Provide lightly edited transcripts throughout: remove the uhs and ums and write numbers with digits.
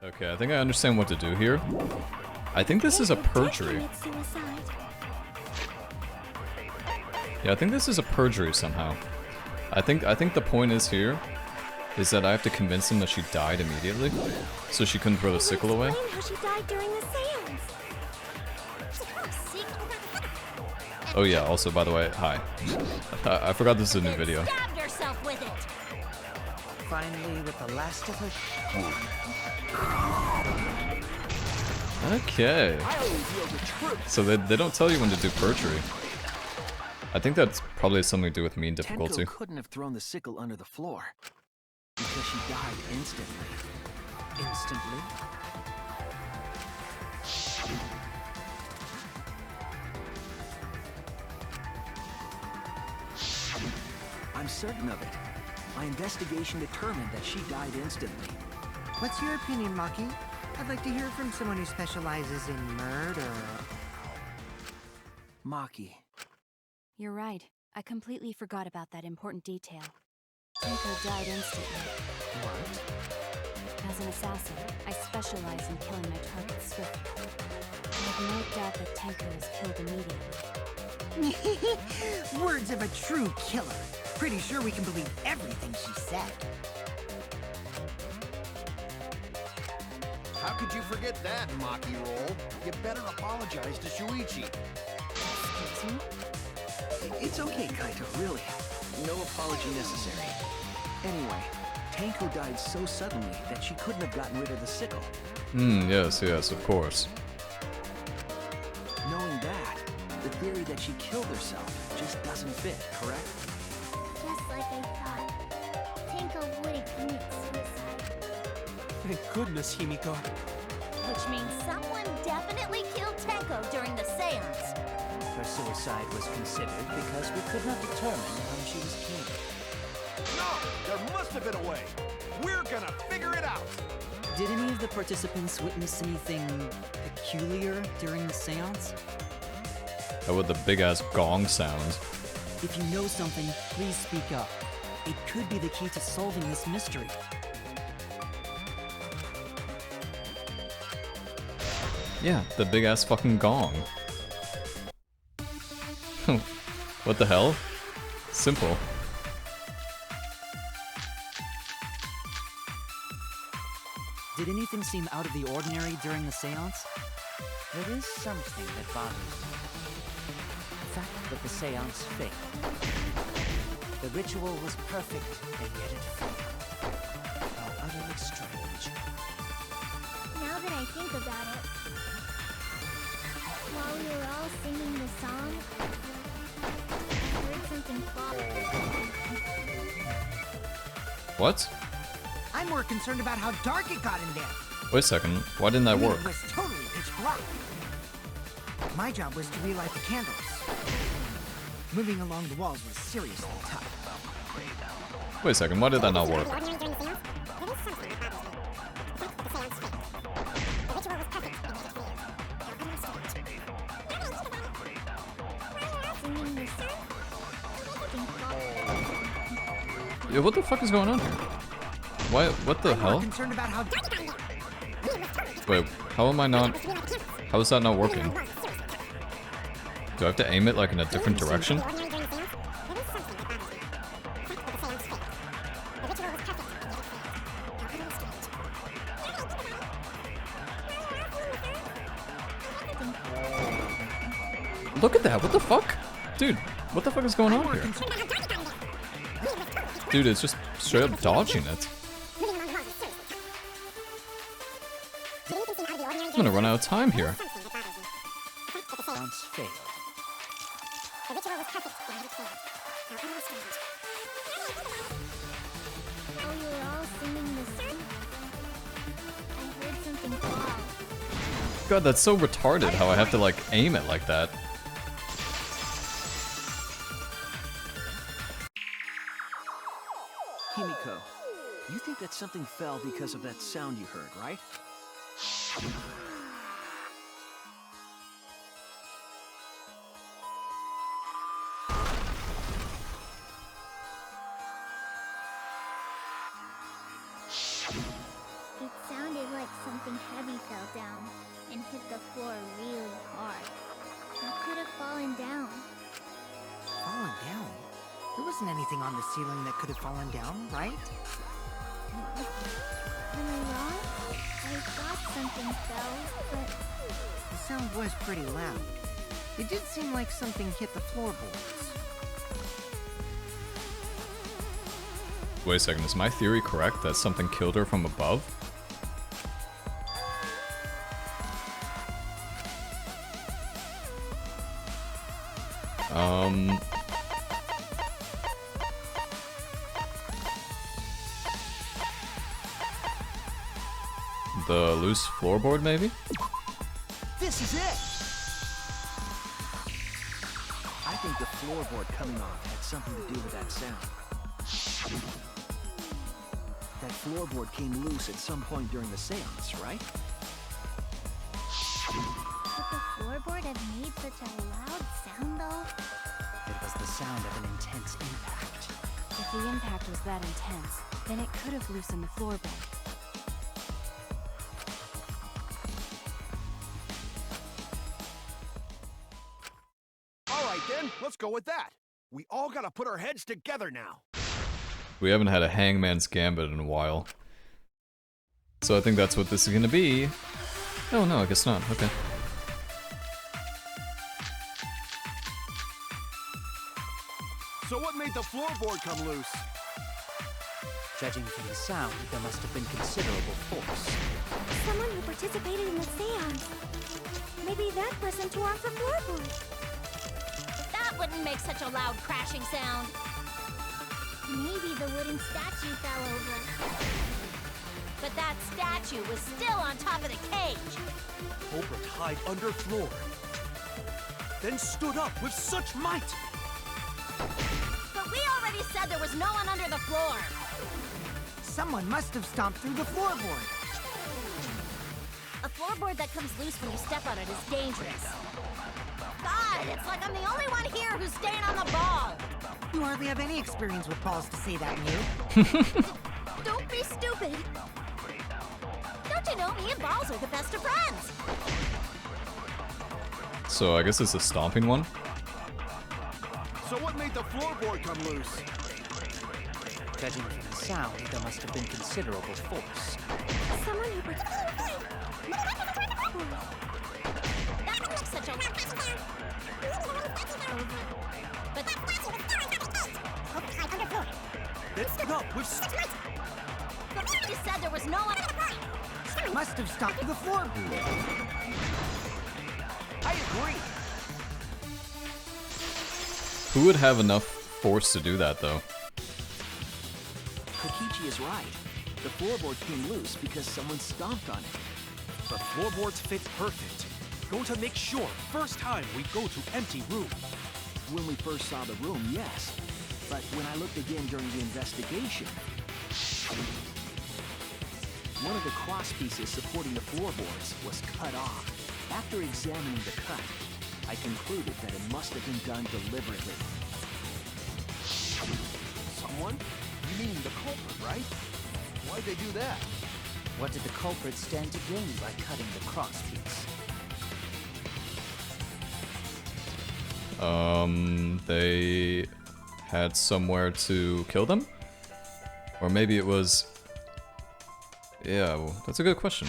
Okay, I think I understand what to do here. I think this is a perjury. Yeah, I think this is a perjury somehow. I think the point is here is that I have to convince him that she died immediately, so she couldn't throw the sickle away. Oh yeah, also by the way, hi. I forgot this is a new video. Finally, with the last of her. Okay. So they don't tell you when to do perjury. I think that's probably something to do with mean difficulty. Tenko couldn't have thrown the sickle under the floor because she died instantly. Instantly? I'm certain of it. My investigation determined that she died instantly. What's your opinion, Maki? I'd like to hear from someone who specializes in murder. Maki. You're right. I completely forgot about that important detail. Tenko died instantly. What? As an assassin, I specialize in killing my targets swiftly. I have no doubt that Tenko is killed immediately. Words of a true killer. Pretty sure we can believe everything she said. How could you forget that, Maki Roll? You better apologize to Shuichi. Excuse me? It's okay, Kaito, really. No apology necessary. Anyway, Tenko died so suddenly that she couldn't have gotten rid of the sickle. Yes, of course. Knowing that, the theory that she killed herself just doesn't fit, correct? Just like I thought. Tenko wouldn't commit suicide. Thank goodness, Himiko. Which means someone definitely killed Tenko during the seance. Her suicide was considered because we could not determine how she was killed. No! There must have been a way! We're gonna figure it out! Did any of the participants witness anything peculiar during the seance? That with the big ass gong sound. If you know something, please speak up. It could be the key to solving this mystery. Yeah, the big ass fucking gong. What the hell? Simple. Did anything seem out of the ordinary during the seance? There is something that bothers me. The fact that the seance failed. The ritual was perfect, and yet it failed. How utterly strange. Now that I think about it, while we were all singing the song, I heard something fall. What? I'm more concerned about how dark it got in there. Wait a second, why didn't that I mean, work? It was totally pitch black. My job was to relight the candles. Moving along the walls was seriously tough. Wait a second, why did that not work? Yo, what the fuck is going on here? Why? What the hell? Concerned about how Wait, how am I not? How is that not working? Do I have to aim it like in a different direction? Look at that, what the fuck? Dude, what the fuck is going on here? Dude, it's just straight up dodging it. I'm gonna run out of time here. Seance failed. While we were all singing the song, I heard something fall. God, that's so retarded how I have to like aim it like that. Himiko, you think that something fell because of that sound you heard, right? It sounded like something heavy fell down and hit the floor really hard. What could have fallen down? Fallen down? There wasn't anything on the ceiling that could have fallen down, right? Am I wrong? I thought something fell, but The sound was pretty loud. It did seem like something hit the floorboards. Wait a second, is my theory correct that something killed her from above? The loose floorboard, maybe? This is it! I think the floorboard coming off had something to do with that sound. That floorboard came loose at some point during the seance, right? could the floorboard have made such a loud sound, though? It was the sound of an intense impact. If the impact was that intense, then it could have loosened the floorboard. Alright then, let's go with that. We all gotta put our heads together now. We haven't had a Hangman's Gambit in a while. So I think that's what this is gonna be. Oh no, I guess not. Okay. So what made the floorboard come loose? Judging from the sound, there must have been considerable force. Someone who participated in the seance. Maybe that person tore off the floorboard. That wouldn't make such a loud crashing sound. Maybe the wooden statue fell over. But that statue was still on top of the cage. Culprit hide under floor. Then stood up with such might. But we already said there was no one under the floor. Someone must have stomped through the floorboard. A floorboard that comes loose when you step on it is dangerous. God, it's like I'm the only one here who's staying on the ball. You hardly have any experience with balls to say that, Mew. Don't be stupid. Don't you know me and Balls are the best of friends? So I guess it's a stomping one. So what made the floorboard come loose? Judging from the sound, there must have been considerable force. Someone who participated. That makes such a... But Then stood up with such might. you said there was no one... Must have stomped the floorboard. I agree. Who would have enough force to do that, though? Kokichi is right. The floorboard came loose because someone stomped on it. But floorboards fit perfect. Going to make sure first time we go to empty room. When we first saw the room, yes. But when I looked again during the investigation, one of the cross pieces supporting the floorboards was cut off. After examining the cut, I concluded that it must have been done deliberately. Someone? You mean the culprit, right? Why'd they do that? What did the culprit stand to gain by cutting the cross piece? They had somewhere to kill them? Or maybe it was... Yeah, well, that's a good question.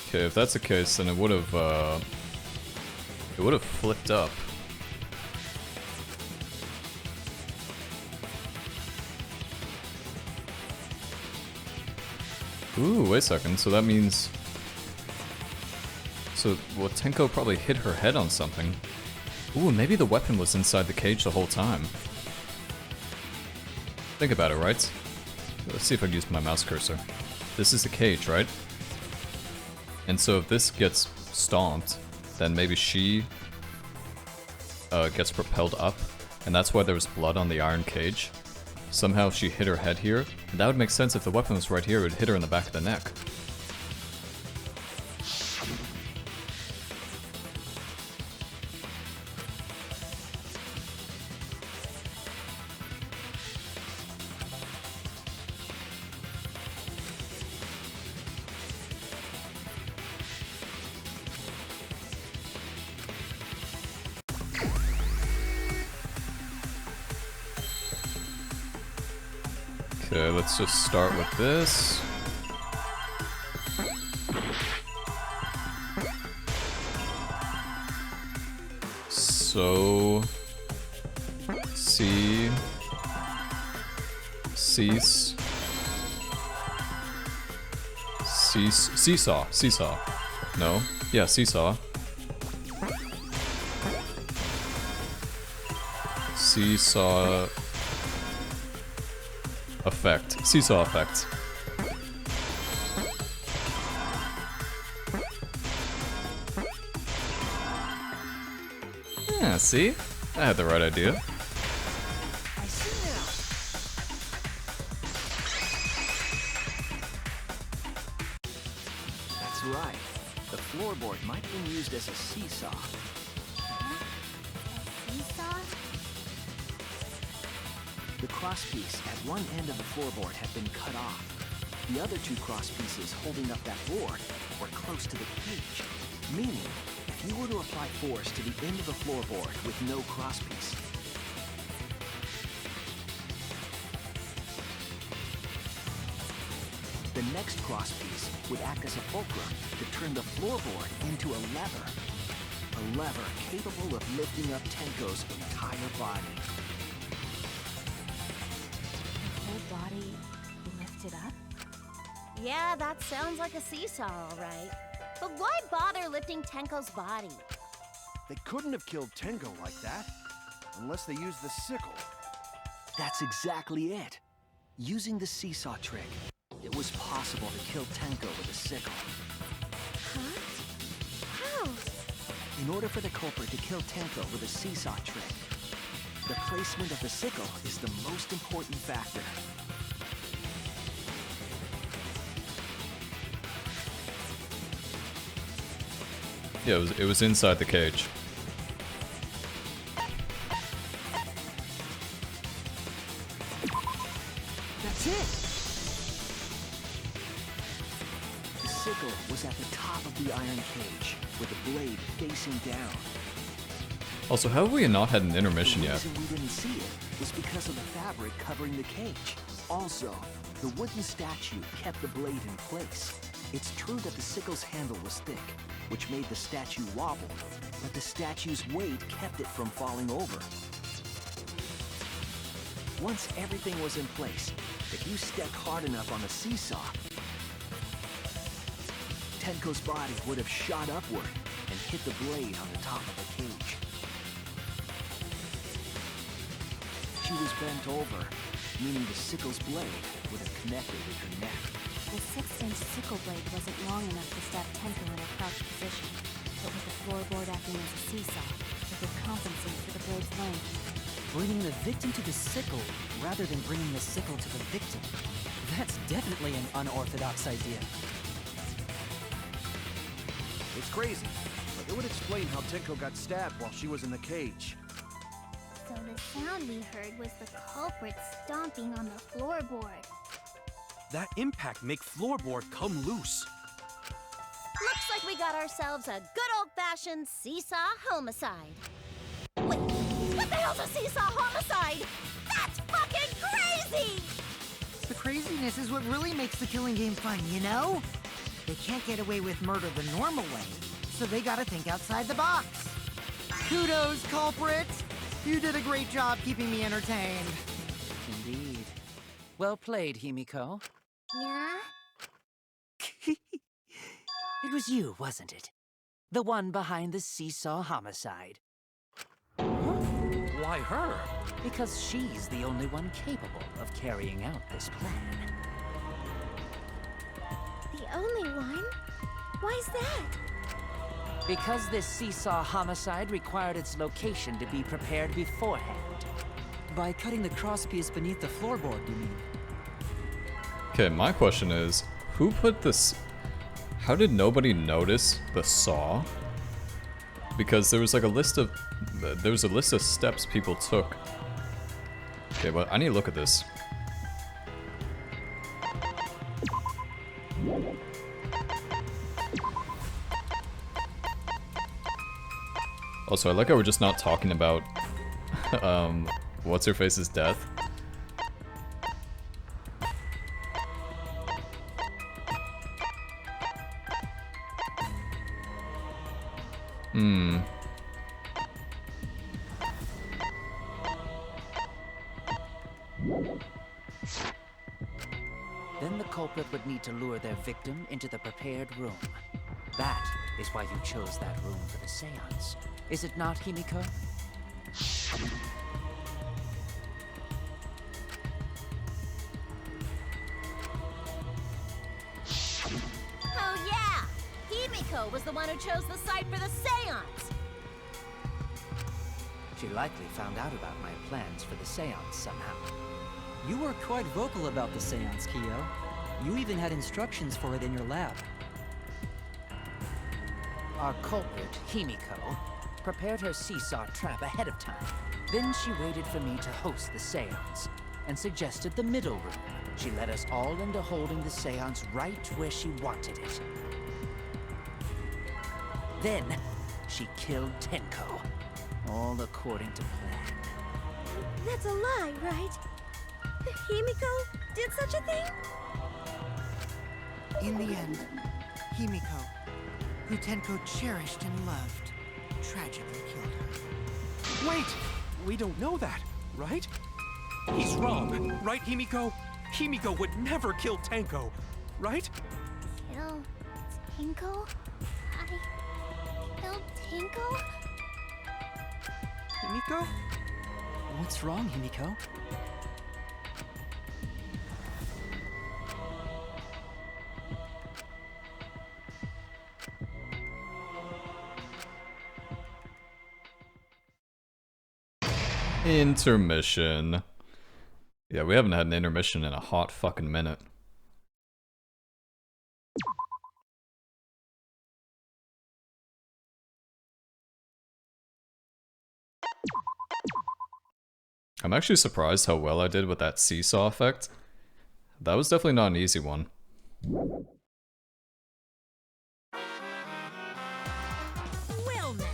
Okay, if that's the case, then it would have flipped up. Ooh, wait a second. So that means... So, well, Tenko probably hit her head on something. Ooh, maybe the weapon was inside the cage the whole time. Think about it, right? Let's see if I can use my mouse cursor. This is the cage, right? And so if this gets stomped, then maybe she gets propelled up, and that's why there was blood on the iron cage. somehow she hit her head here. And that would make sense if the weapon was right here, it would hit her in the back of the neck. Okay, let's just start with this. So... Cease. Seesaw. No? Yeah, seesaw. Seesaw... effect. Seesaw effect. Yeah, see? I had the right idea. I see now. That's right. The floorboard might have been used as a seesaw. Seesaw? The crosspiece at one end of the floorboard had been cut off. The other two crosspieces holding up that board were close to the cage, meaning if you were to apply force to the end of the floorboard with no crosspiece, the next crosspiece would act as a fulcrum to turn the floorboard into a lever. A lever capable of lifting up Tenko's entire body. Whole body lifted up? Yeah, that sounds like a seesaw, all right. But why bother lifting Tenko's body? They couldn't have killed Tenko like that. Unless they used the sickle. That's exactly it. Using the seesaw trick, it was possible to kill Tenko with a sickle. Huh? How? In order for the culprit to kill Tenko with a seesaw trick, the placement of the sickle is the most important factor. Yeah, it was inside the cage. That's it! The sickle was at the top of the iron cage, with the blade facing down. Also, how have we not had an intermission The yet? reason we didn't see it was because of the fabric covering the cage. Also, the wooden statue kept the blade in place. It's true that the sickle's handle was thick, which made the statue wobble, but the statue's weight kept it from falling over. Once everything was in place, if you stepped hard enough on the seesaw, Tenko's body would have shot upward and hit the blade on the top of the cage. She was bent over, meaning the sickle's blade would have connected with her neck. The 6-inch sickle blade wasn't long enough to stab Tenko in a crouched position, but with the floorboard acting as a seesaw, it could compensate for the blade's length. Bringing the victim to the sickle rather than bringing the sickle to the victim. That's definitely an unorthodox idea. It's crazy, but it would explain how Tenko got stabbed while she was in the cage. So the sound we heard was the culprit stomping on the floorboard. That impact make floorboard come loose. Looks like we got ourselves a good old-fashioned seesaw homicide. Wait, what the hell's a seesaw homicide? That's fucking crazy! The craziness is what really makes the killing game fun, you know? They can't get away with murder the normal way, so they gotta think outside the box. Kudos, culprit! You did a great job keeping me entertained. Indeed. Well played, Himiko. Yeah? It was you, wasn't it? The one behind the seesaw homicide. Why her? Because she's the only one capable of carrying out this plan. The only one? Why's that? Because this seesaw homicide required its location to be prepared beforehand. By cutting the crosspiece beneath the floorboard, you mean? Okay, my question is, who put this... How did nobody notice the saw? Because there was like a list of... There was a list of steps people took. Okay, well, I need to look at this. Also, I like how we're just not talking about, what's-her-face's death. Then the culprit would need to lure their victim into the prepared room. That is why you chose that room for the seance. Is it not, Himiko? Oh yeah! Himiko was the one who chose the site for the seance! She likely found out about my plans for the seance somehow. You were quite vocal about the seance, Kyo. You even had instructions for it in your lab. Our culprit, Himiko, prepared her seesaw trap ahead of time. Then she waited for me to host the seance, and suggested the middle room. She led us all into holding the seance right where she wanted it. Then, she killed Tenko. All according to plan. That's a lie, right? Himiko did such a thing? In the end, Himiko, who Tenko cherished and loved, tragically killed her. Wait! We don't know that, right? He's wrong, right, Himiko? Himiko would never kill Tenko, right? Kill Tinko? I killed Tinko? Himiko? What's wrong, Himiko? Intermission. Yeah, we haven't had an intermission in a hot fucking minute. I'm actually surprised how well I did with that seesaw effect. That was definitely not an easy one. Well now.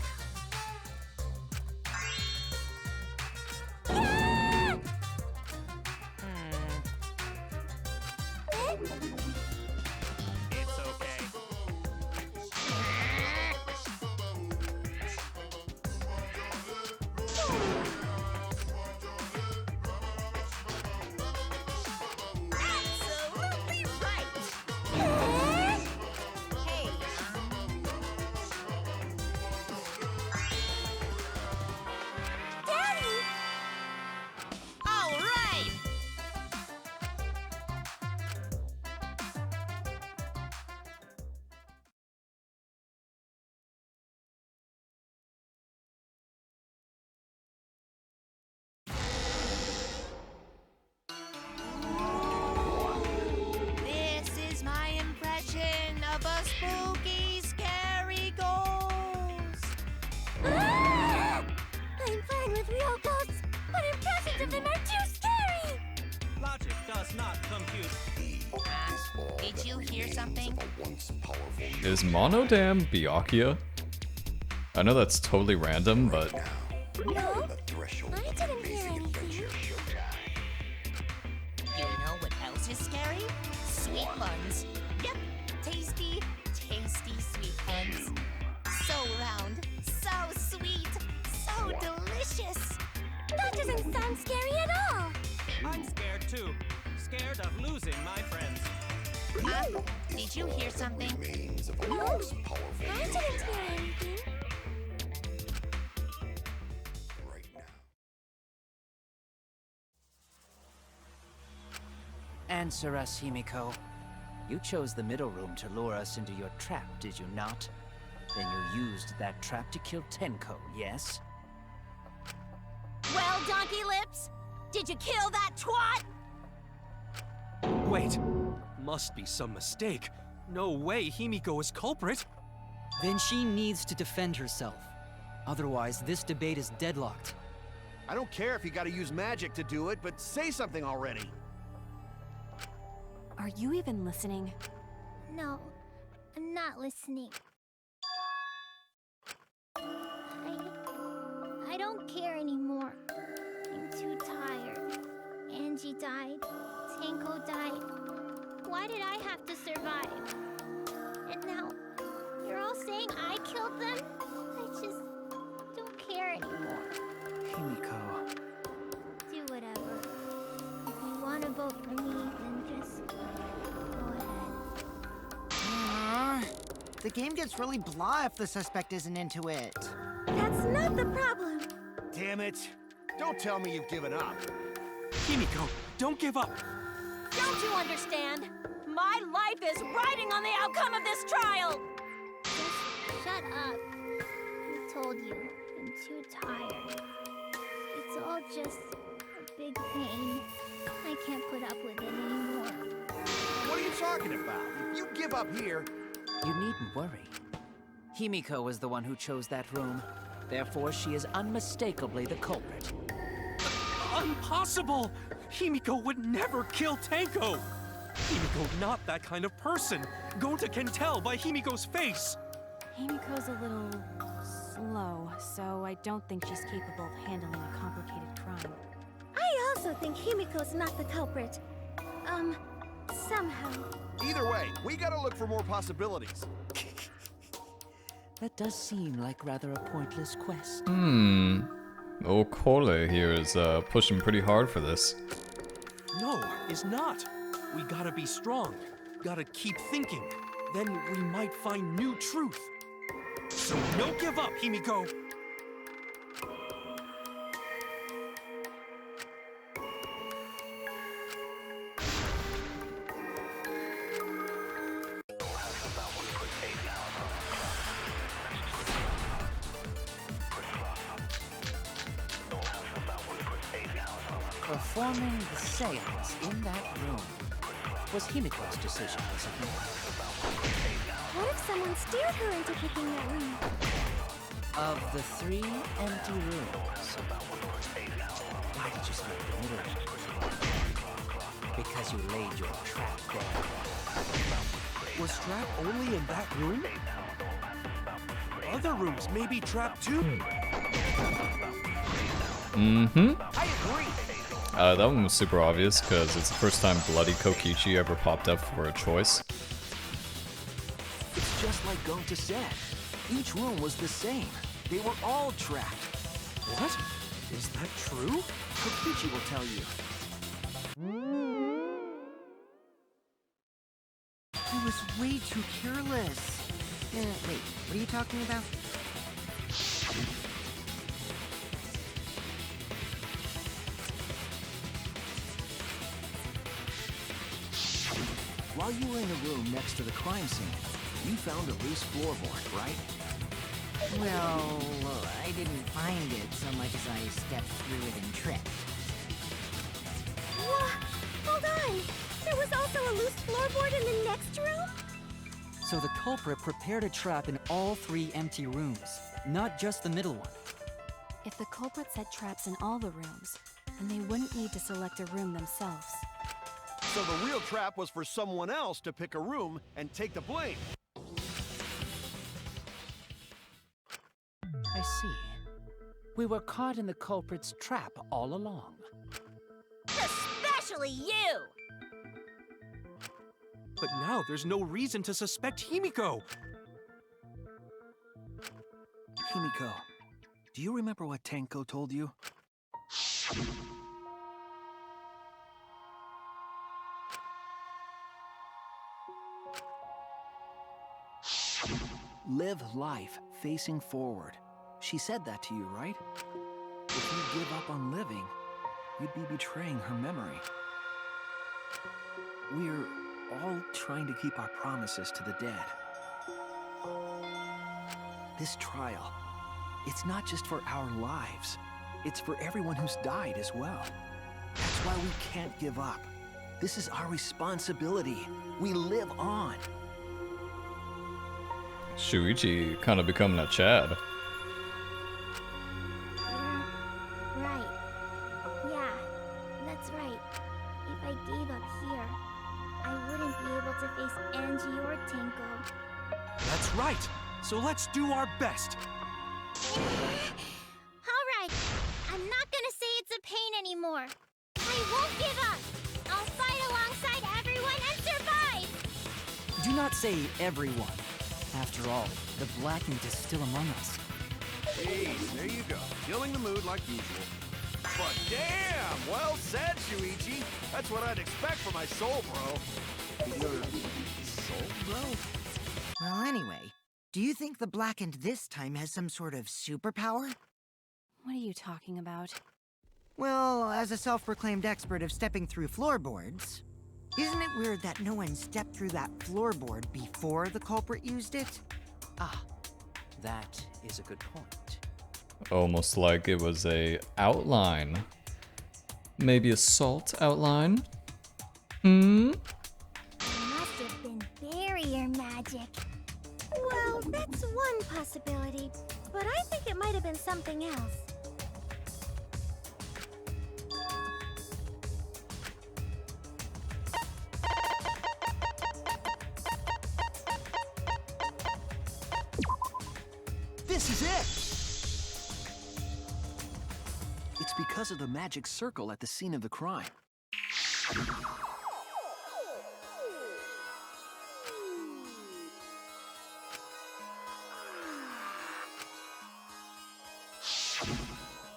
It's okay. Absolutely right! Hey, Daddy! all right! This is my impression of a spooky, scary ghost. Ah! I'm fine with real ghosts, but impressions of them are too scary! Logic does not compute. Did you hear something? Is Monodam Byakuya? I know that's totally random, but No, I didn't hear anything. You know what else is scary? Sweet buns. Yep, tasty, tasty sweet buns. So round, so sweet, so delicious. That doesn't sound scary at all! I'm scared too. Scared of losing my friends. Did you hear something? No, I didn't hear anything. Answer us, Himiko. You chose the middle room to lure us into your trap, did you not? Then you used that trap to kill Tenko, yes? Well, Donkey Lips, Did you kill that twat? Wait. Must be some mistake. No way Himiko is culprit. Then she needs to defend herself. Otherwise, this debate is deadlocked. I don't care if you gotta use magic to do it, but say something already. Are you even listening? No, I'm not listening. I don't care anymore. I'm too tired. Angie died. Tanko died. Why did I have to survive? And now, you're all saying I killed them? I just don't care anymore. Himiko. Do whatever. If you want to vote for me, then just go ahead. The game gets really blah if the suspect isn't into it. That's not the problem. Damn it. Don't tell me you've given up. Himiko, don't give up. Don't you understand? My life is riding on the outcome of this trial! Just shut up. I told you, I'm too tired. It's all just a big pain. I can't put up with it anymore. What are you talking about? If you give up here... You needn't worry. Himiko was the one who chose that room. Therefore, she is unmistakably the culprit. Impossible! Himiko would never kill Tanko! Himiko not that kind of person. Gonta can tell by Himiko's face. Himiko's a little slow, so I don't think she's capable of handling a complicated crime. I also think Himiko's not the culprit. Somehow. Either way, we gotta look for more possibilities. That does seem like rather a pointless quest. Old Kole here is pushing pretty hard for this. No, is not. We gotta be strong. Gotta keep thinking. Then we might find new truth. So no give up, Himiko! Performing the seance in that room was Himiko's decision, wasn't it? What if someone steered her into picking that room? Of the 3 empty rooms, why did you select the middle one? Because you laid your trap there. Was trap only in that room? Other rooms may be trapped too. I agree. That one was super obvious because it's the first time Bloody Kokichi ever popped up for a choice. It's just like Gonta said. Each room was the same. They were all trapped. What? Is that true? Kokichi will tell you. I was way too careless. Wait, what are you talking about? While you were in the room next to the crime scene, you found a loose floorboard, right? Well, I didn't find it so much as I stepped through it and tripped. What? Hold on! There was also a loose floorboard in the next room? So the culprit prepared a trap in all 3 empty rooms, not just the middle one. If the culprit set traps in all the rooms, then they wouldn't need to select a room themselves. So the real trap was for someone else to pick a room and take the blame. I see. We were caught in the culprit's trap all along. Especially you! But now there's no reason to suspect Himiko. Himiko, do you remember what Tanko told you? Live life facing forward. She said that to you, right? If you give up on living, you'd be betraying her memory. We're all trying to keep our promises to the dead. This trial, it's not just for our lives. It's for everyone who's died as well. That's why we can't give up. This is our responsibility. We live on. Shuichi kind of becoming a Chad. You're right. Yeah, that's right. If I gave up here, I wouldn't be able to face Angie or Tenko. That's right. So let's do our best. Alright, I'm not gonna say it's a pain anymore. I won't give up. I'll fight alongside everyone and survive! Do not say everyone. After all, the Blackened is still among us. Hey, there you go. Killing the mood like usual. But damn, well said, Shuichi. That's what I'd expect from my soul bro. Your soul bro? Well, anyway, do you think the Blackened this time has some sort of superpower? What are you talking about? Well, as a self-proclaimed expert of stepping through floorboards, isn't it weird that no one stepped through that floorboard before the culprit used it? Ah, that is a good point. Almost like it was a outline. Maybe a salt outline? Hmm? Must have been barrier magic. Well, that's one possibility, but I think it might have been something else. This is it! It's because of the magic circle at the scene of the crime.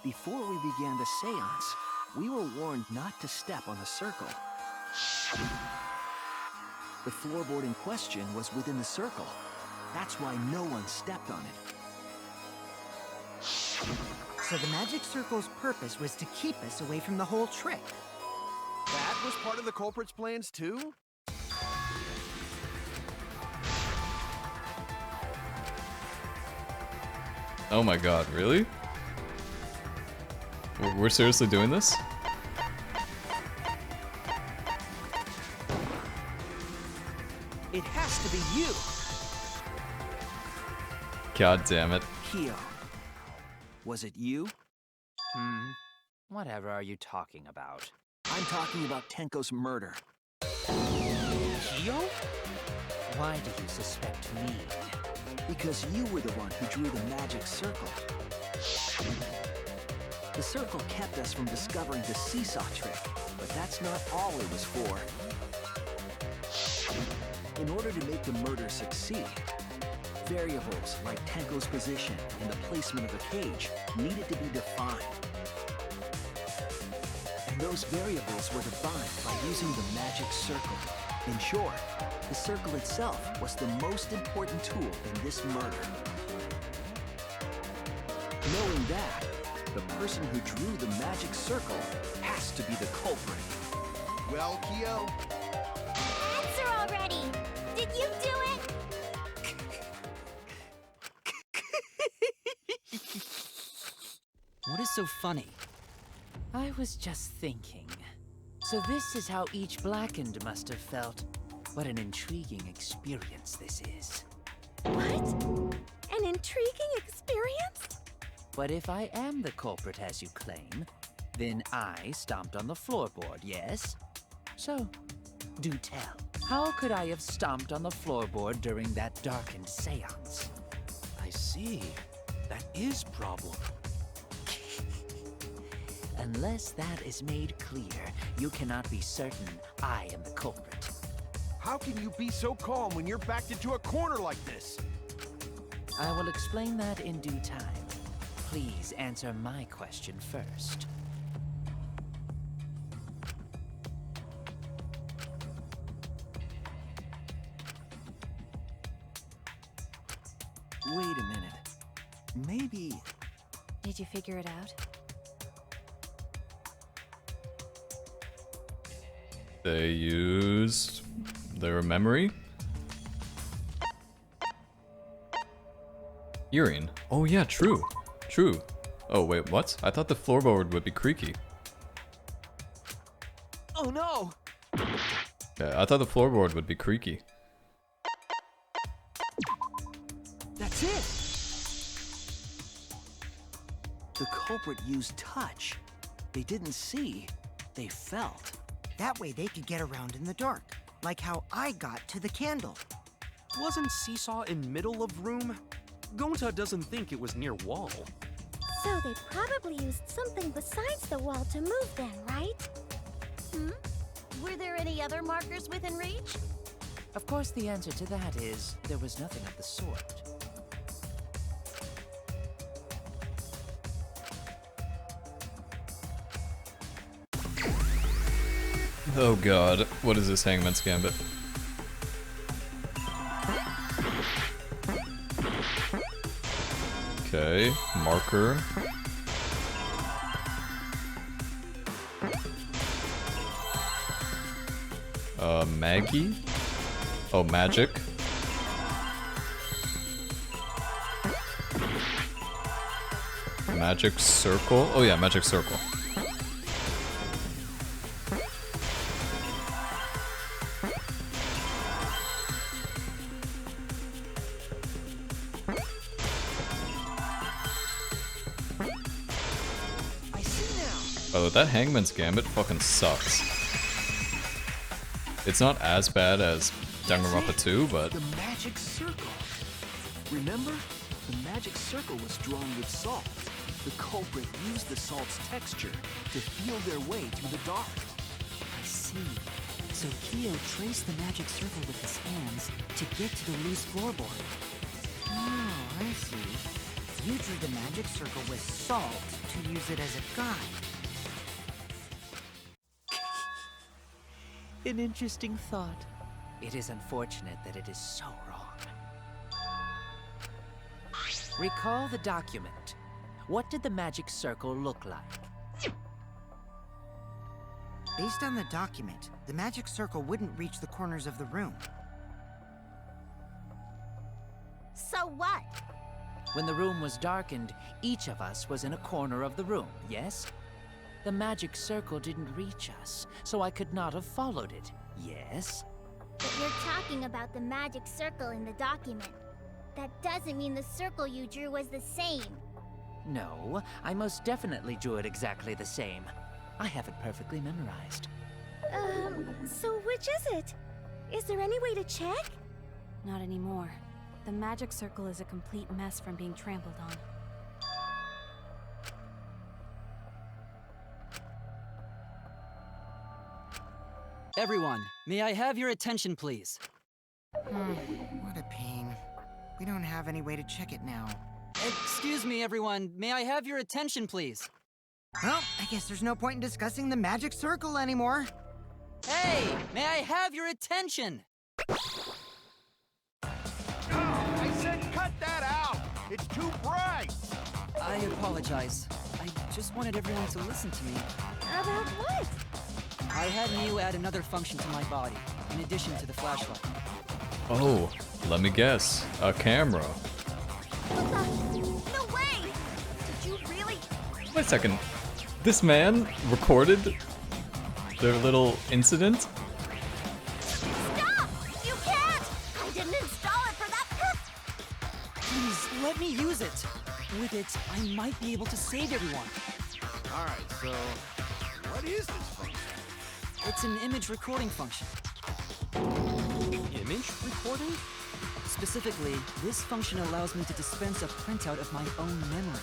Before we began the seance, we were warned not to step on the circle. The floorboard in question was within the circle. That's why no one stepped on it. So the magic circle's purpose was to keep us away from the whole trick. That was part of the culprit's plans too? Oh my god, really? We're seriously doing this? It has to be you! God damn it. Kyo. Was it you? Whatever are you talking about? I'm talking about Tenko's murder. Kyo? Why do you suspect me? Because you were the one who drew the magic circle. The circle kept us from discovering the seesaw trick, but that's not all it was for. In order to make the murder succeed, variables like Tenko's position and the placement of the cage needed to be defined. And those variables were defined by using the magic circle. In short, the circle itself was the most important tool in this murder. Knowing that, the person who drew the magic circle has to be the culprit. Well, Kyo, Answer already! Did you do it? What is so funny? I was just thinking. So this is how each Blackened must have felt. What an intriguing experience this is. What? An intriguing experience? But if I am the culprit as you claim, then I stomped on the floorboard, yes? So, do tell. How could I have stomped on the floorboard during that darkened seance? I see. That is problem. Unless that is made clear, you cannot be certain I am the culprit. how can you be so calm when you're backed into a corner like this? I will explain that in due time. Please answer my question first. Wait a minute. Maybe... Did you figure it out? They used their memory? Earring. Oh yeah, true. True. Oh wait, what? I thought the floorboard would be creaky. Oh no! Yeah, I thought the floorboard would be creaky. That's it! The culprit used touch. They didn't see, they felt. That way they could get around in the dark, like how I got to the candle. Wasn't Seesaw in middle of room? Gonta doesn't think it was near wall. So they probably used something besides the wall to move then, right? Were there any other markers within reach? Of course, the answer to that is there was nothing of the sort. Oh god, what is this Hangman's Gambit? Okay, marker. Maggie? Oh, magic. Magic circle? Oh yeah, magic circle. Oh, that Hangman's Gambit fucking sucks. It's not as bad as Danganronpa 2, but... The magic circle. Remember? The magic circle was drawn with salt. The culprit used the salt's texture to feel their way through the dark. I see. So Kyo traced the magic circle with his hands to get to the loose floorboard. Oh, I see. You drew the magic circle with salt to use it as a guide. An interesting thought. It is unfortunate that it is so wrong. Recall the document. What did the magic circle look like? Based on the document, the magic circle wouldn't reach the corners of the room. So what? When the room was darkened, each of us was in a corner of the room, yes? The magic circle didn't reach us, so I could not have followed it, yes? But you're talking about the magic circle in the document. That doesn't mean the circle you drew was the same. No, I most definitely drew it exactly the same. I have it perfectly memorized. So which is it? Is there any way to check? Not anymore. The magic circle is a complete mess from being trampled on. Everyone, may I have your attention, please? What a pain. We don't have any way to check it now. Excuse me, everyone. May I have your attention, please? Well, I guess there's no point in discussing the magic circle anymore. Hey, may I have your attention? I said cut that out! It's too bright! I apologize. I just wanted everyone to listen to me. About what? I had Miu add another function to my body, in addition to the flashlight. Oh, let me guess. A camera. No way! Did you really? Wait a second. This man recorded their little incident? Stop! You can't! I didn't install it for that purpose! Please, let me use it. With it, I might be able to save everyone. Alright, so what is this function? It's an image recording function. Image recording? Specifically, this function allows me to dispense a printout of my own memory.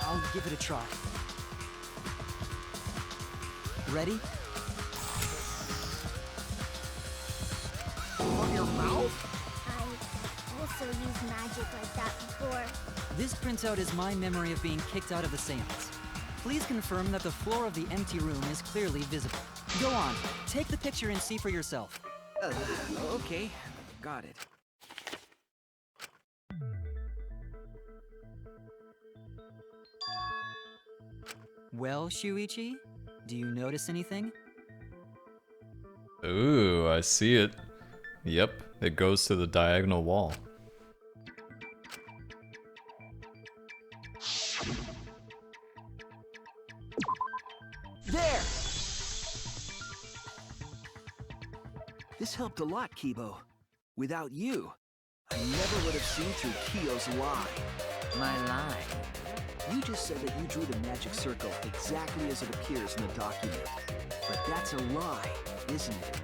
I'll give it a try. Ready? From your mouth? I also used magic like that before. This printout is my memory of being kicked out of the seance. Please confirm that the floor of the empty room is clearly visible. Go on, take the picture and see for yourself. Okay, got it. Well, Shuichi, do you notice anything? Ooh, I see it. Yep, it goes to the diagonal wall. There! This helped a lot, Keebo. Without you, I never would have seen through Kiyo's lie. My lie. You just said that you drew the magic circle exactly as it appears in the document. But that's a lie, isn't it?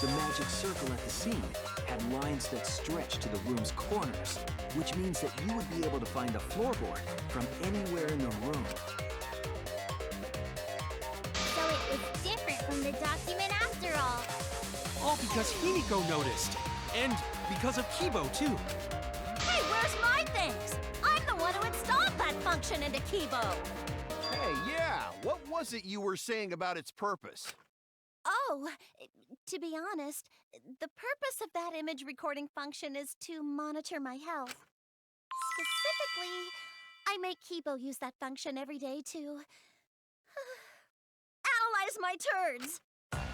The magic circle at the scene had lines that stretched to the room's corners, which means that you would be able to find the floorboard from anywhere in the room. So it was different from the document after all. All because Himiko noticed. And because of Keebo, too. Hey, where's my things? I'm the one who installed that function into Keebo. Hey, yeah, what was it you were saying about its purpose? Oh, to be honest, the purpose of that image recording function is to monitor my health. Specifically, I make Keebo use that function every day to analyze my turds.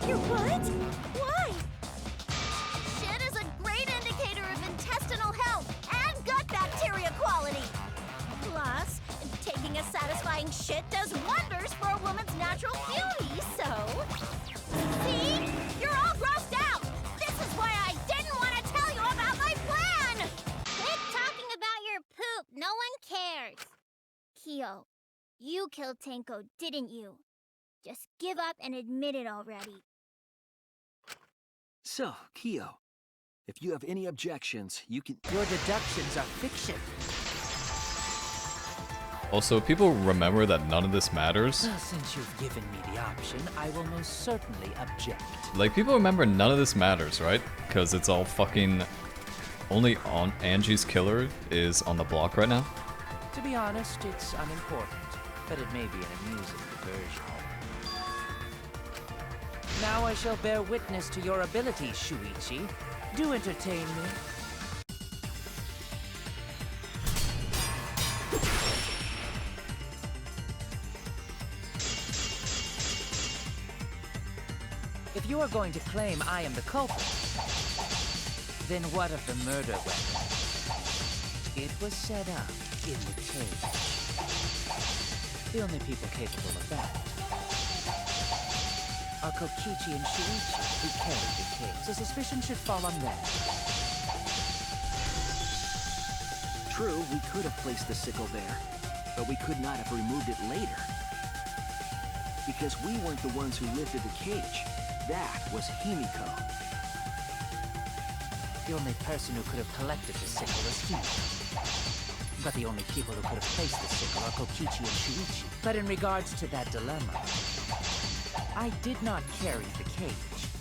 Your what? Why? Shit is a great indicator of intestinal health and gut bacteria quality. Plus, taking a satisfying shit does wonders for a woman's natural beauty, so... See? You're all grossed out! This is why I didn't want to tell you about my plan! Quit talking about your poop. No one cares. Kyo, you killed Tenko, didn't you? Just give up and admit it already. So, Kyo, if you have any objections, you can... Your deductions are fiction. Also, people remember that none of this matters. Well, since you've given me the option, I will most certainly object. Like, people remember none of this matters, right? Because it's all fucking... Only on Angie's killer is on the block right now. To be honest, it's unimportant, but it may be an amusing diversion. Now I shall bear witness to your abilities, Shuichi. Do entertain me. If you are going to claim I am the culprit, then what of the murder weapon? It was set up in the cage. The only people capable of that are Kokichi and Shuichi, who carried the cage, so suspicion should fall on them. True, we could have placed the sickle there, but we could not have removed it later. Because we weren't the ones who lifted the cage. That was Himiko. The only person who could have collected the sickle was Himiko. But the only people who could have placed the sickle are Kokichi and Shuichi. But in regards to that dilemma, I did not carry the cage,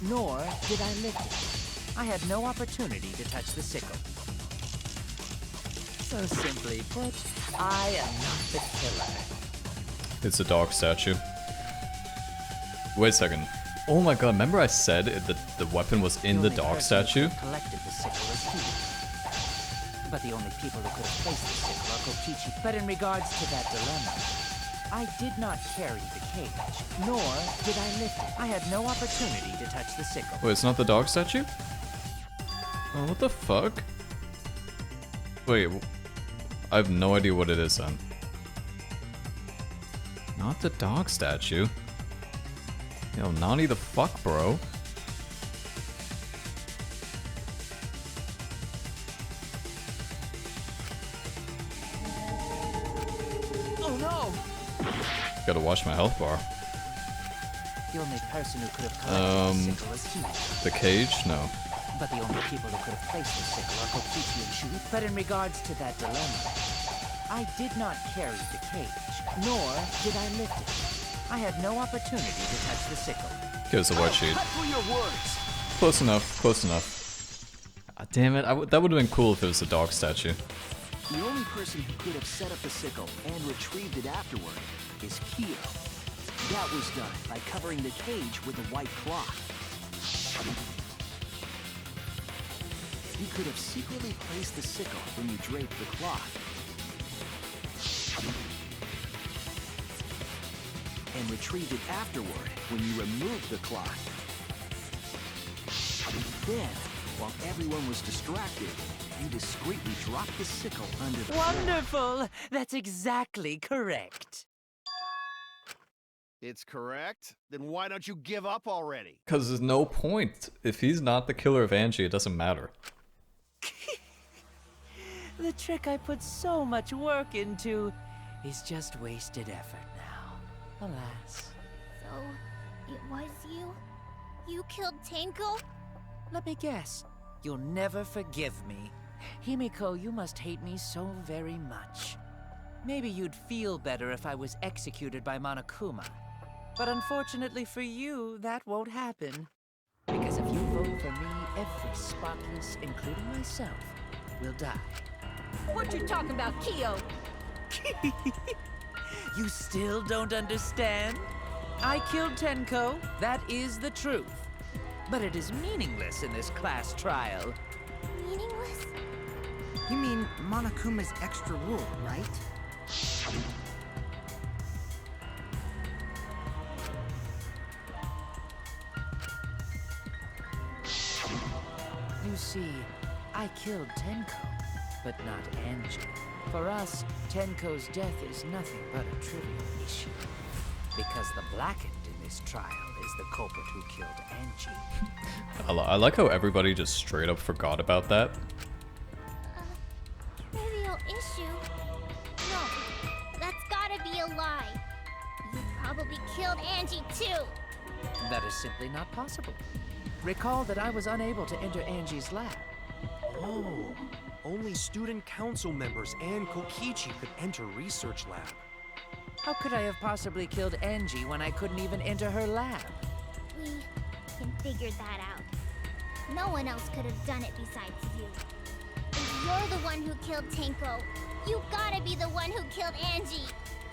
nor did I lift it. I had no opportunity to touch the sickle. So simply put, I am not the killer. It's a dog statue. Wait a second. Oh my god, remember I said that the weapon was in the dog statue? Collected the sickle was Himiko. But the only people who could have placed the sickle are Kokichi. But in regards to that dilemma, I did not carry the cage, nor did I lift it. I had no opportunity to touch the sickle. Wait, it's not the dog statue? Oh, what the fuck? Wait, I have no idea what it is then. Not the dog statue. Yo, Nani the fuck, bro. Oh no! Gotta watch my health bar. The only person who could have collected the sickle was Himiko. The cage? No. But the only people who could have placed the sickle are Kokichi and Shuichi. But in regards to that dilemma, I did not carry the cage, nor did I lift it. I had no opportunity to touch the sickle. Here's the white sheet. Cut through your words. Close enough, close enough. Ah, damn it, that would have been cool if it was the dog statue. The only person who could have set up the sickle and retrieved it afterward is Kyo. That was done by covering the cage with a white cloth. You could have secretly placed the sickle when you draped the cloth. And retrieved it afterward when you removed the cloth. Then, while everyone was distracted, you discreetly dropped the sickle under the floor. Wonderful! That's exactly correct. It's correct. Then why don't you give up already? Because there's no point. If he's not the killer of Angie, it doesn't matter. The trick I put so much work into is just wasted effort now. Alas. So, it was you? You killed Tenko? Let me guess. You'll never forgive me. Himiko, you must hate me so very much. Maybe you'd feel better if I was executed by Monokuma. But unfortunately for you, that won't happen. Because if you vote for me, every spotless, including myself, will die. What you talking about, Kyo? You still don't understand? I killed Tenko, that is the truth. But it is meaningless in this class trial. Meaningless? You mean Monokuma's extra rule, right? You see, I killed Tenko, but not Angie. For us, Tenko's death is nothing but a trivial issue. Because the blackened in this trial is the culprit who killed Angie. I like how everybody just straight up forgot about that. Trivial issue? No, that's gotta be a lie. You probably killed Angie too. That is simply not possible. Recall that I was unable to enter Angie's lab. Oh, only student council members and Kokichi could enter research lab. How could I have possibly killed Angie when I couldn't even enter her lab? We can figure that out. No one else could have done it besides you. If you're the one who killed Tenko, you gotta be the one who killed Angie.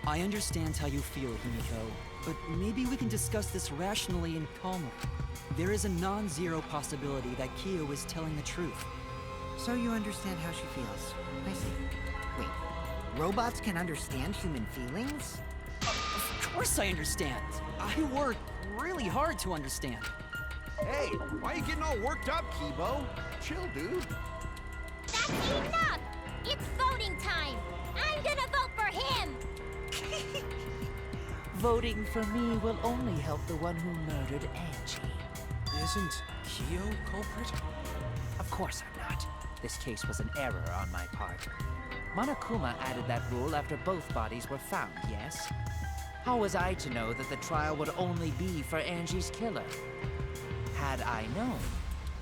I understand how you feel, Himiko, but maybe we can discuss this rationally and calmly. There is a non-zero possibility that Kyo is telling the truth. So you understand how she feels. I see. Wait, robots can understand human feelings? Of course I understand. I work really hard to understand. Hey, why are you getting all worked up, Keebo? Chill, dude. That's enough! It's voting time! I'm gonna vote for him! Voting for me will only help the one who murdered Angie. Isn't Kyo culprit? Of course I'm not. This case was an error on my part. Monokuma added that rule after both bodies were found, yes? How was I to know that the trial would only be for Angie's killer? Had I known,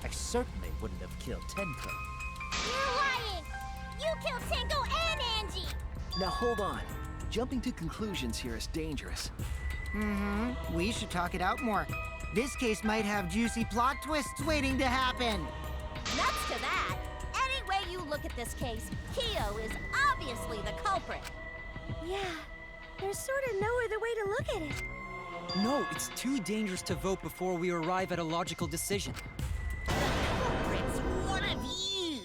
I certainly wouldn't have killed Tenko. You're lying! You killed Tenko and Angie! Now hold on. Jumping to conclusions here is dangerous. Mm-hmm. We should talk it out more. This case might have juicy plot twists waiting to happen. Nuts to that. Any way you look at this case, Kyo is obviously the culprit. Yeah, there's sort of no other way to look at it. No, it's too dangerous to vote before we arrive at a logical decision. Culprit's one of you.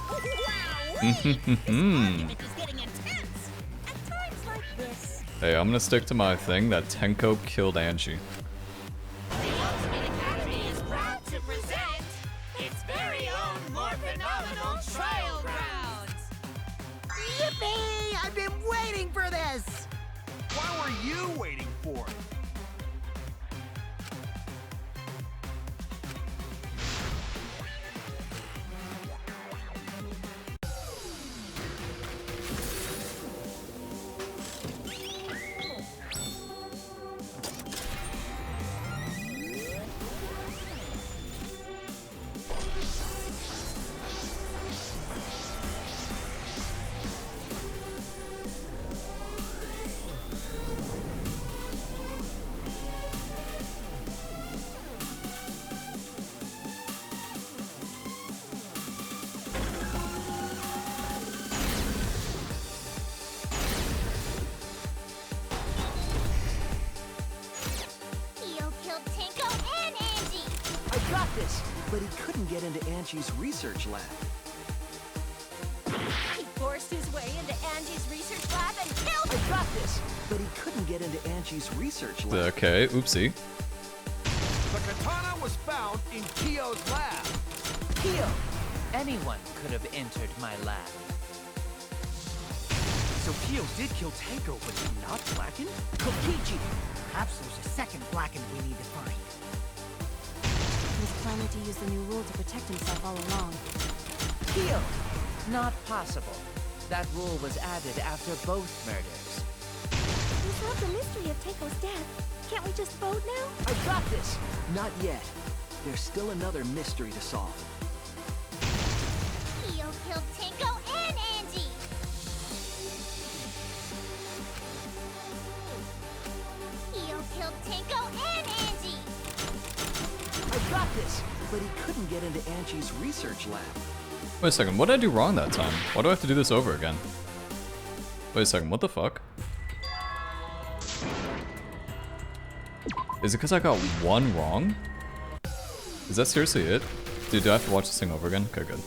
Wow! Argument is getting intense. At times like this, Hey, I'm gonna stick to my thing that Tenko killed Angie. the Ultimate Academy is proud to present its very own more phenomenal trial grounds. Yippee! I've been waiting for this! What were you waiting for? Kyo killed Tenko and Angie! I got this, but he couldn't get into Angie's research lab. He forced his way into Angie's research lab and killed I got this, but he couldn't get into Angie's research lab. Okay, oopsie. The katana was found in Kyo's lab. Kyo! Anyone could have entered my lab. So Kyo did kill Tenko, but not Blackened? Kokichi, Perhaps there's a second Blackened we need to find. He was planning to use the new rule to protect himself all along. Kyo! Not possible. That rule was added after both murders. We solved the mystery of Teiko's death. Can't we just vote now? I got this! Not yet. There's still another mystery to solve. Kyo killed Tenko and Angie! Kyo killed Tenko and Angie! I got this! But he couldn't get into Angie's research lab. Wait a second, what did I do wrong that time? Why do I have to do this over again? Wait a second, what the fuck? Is it because I got one wrong? Is that seriously it? Dude, do I have to watch this thing over again? Okay, good.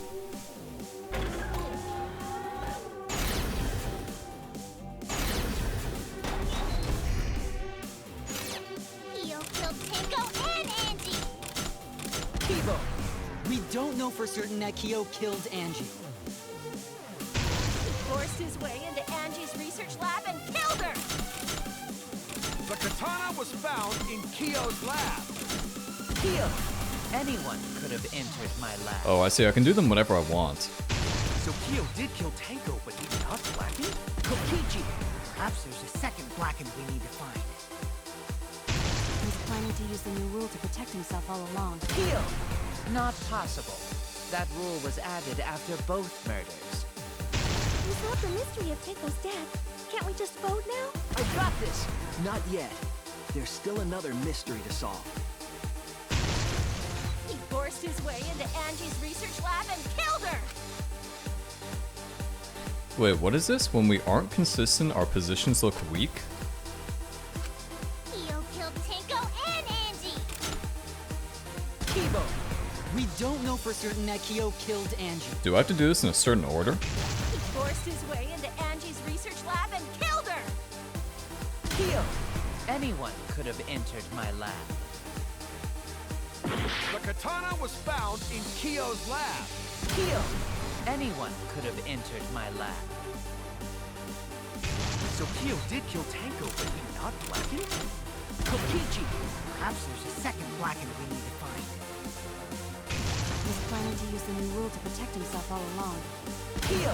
Kyo killed Tenko and Angie! Keebo! We don't know for certain that Kyo killed Angie. He forced his way into Angie's research lab and killed her! The katana was found in Kyo's lab. Kyo! Anyone could have entered my lab. Oh, I see, I can do them whenever I want. So Kyo did kill Tenko, but he's not Blackened? Kokichi! Perhaps there's a second Blackened we need to find. He was planning to use the new rule to protect himself all along. Kyo! Not possible. That rule was added after both murders. We solved the mystery of Teiko's death. Can't we just vote now? I got this! Not yet. There's still another mystery to solve. He forced his way into Angie's research lab and killed her! Wait, what is this? When we aren't consistent, our positions look weak? Kyo killed Tenko and Angie! Keebo! We don't know for certain that Kyo killed Angie. Do I have to do this in a certain order? He forced his way into Angie's research lab and killed her! Kyo! Anyone could have entered my lab. The katana was found in Kyo's lab. Kyo! Anyone could have entered my lab. So Kyo did kill Tenko, but he's not Blackened? Kokichi! Perhaps there's a second Blackened we need to find. He was planning to use the new rule to protect himself all along. Kyo!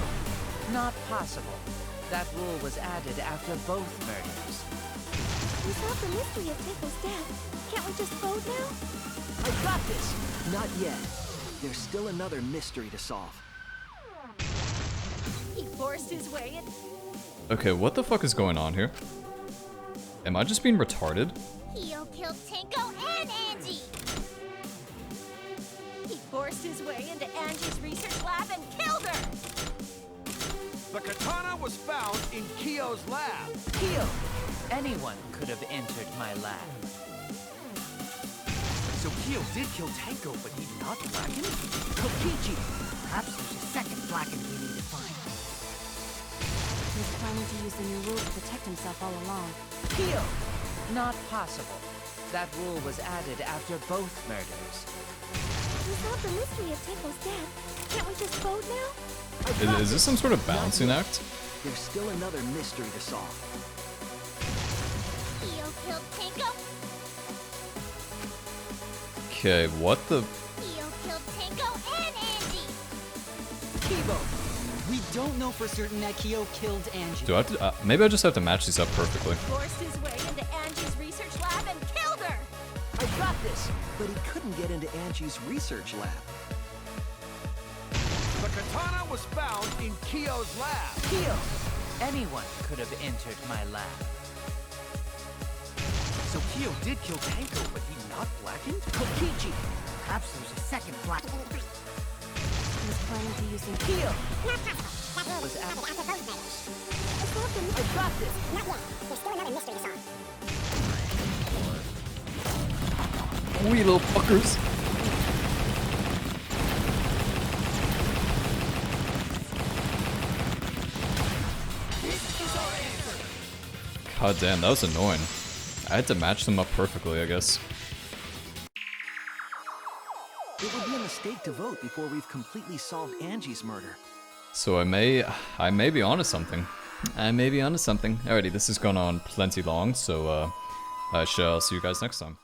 Not possible. That rule was added after both murders. We solved the mystery of Teiko's death. Can't we just vote now? I got this! Not yet. There's still another mystery to solve. He forced his way in. Okay, what the fuck is going on here? Am I just being retarded? Kyo killed Tenko and Angie! He forced his way into Angie's research lab and killed her! The katana was found in Kyo's lab. Kyo! Anyone could have entered my lab. So Kyo did kill Tenko, but he's not Blackened? Kokichi! Perhaps there's a second Blackened we need to find. He was planning to use the new rule to protect himself all along. Kyo! Not possible. That rule was added after both murders. We solved the mystery of Teiko's death. Can't we just vote now? Is this some sort of balancing act? There's still another mystery to solve. Kyo killed Tenko. Okay, what the... Kyo killed Tenko and Angie! Keebo! We don't know for certain that Kyo killed Angie. Do I have to... maybe I just have to match these up perfectly. Forced his way into Angie's research lab and killed her! I got this! But he couldn't get into Angie's research lab. The katana was found in Kyo's lab. Kyo! Anyone could have entered my lab. So Kyo did kill Tenko, but he's not Blackened? Kokichi! Perhaps there's a second Blackened. He was planning to use the Kyo! Was added. I got this! Wee little fuckers. God damn, that was annoying. I had to match them up perfectly, I guess. It would be a mistake to vote before we've completely solved Angie's murder. So I may be onto something. I may be onto something. Alrighty, this has gone on plenty long, so I shall see you guys next time.